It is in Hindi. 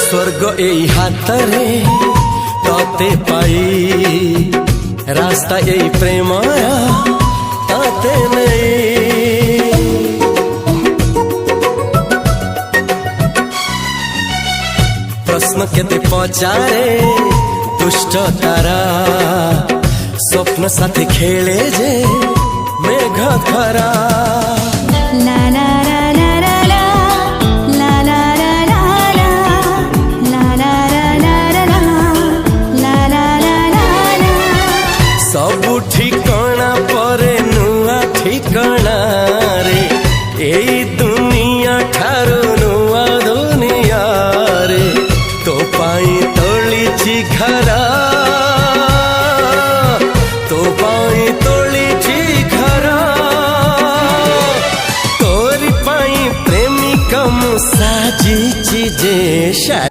स्वर्ग एई हातरे तते पाई रास्ता एई प्रेमाया ताते नहीं। प्रश्न केते पचारे दुष्ट तारा स्वप्न साथी खेले जे मेघ खरा। सबु ठिकाना परे नुआ ठिकाना रे एई दुनिया ठारू नुआ दुनिया रे। तो पाई तोलिछि घरा तो पाई तोलिछि घरा तोरी पाई प्रेमिका मु साजिछि जे।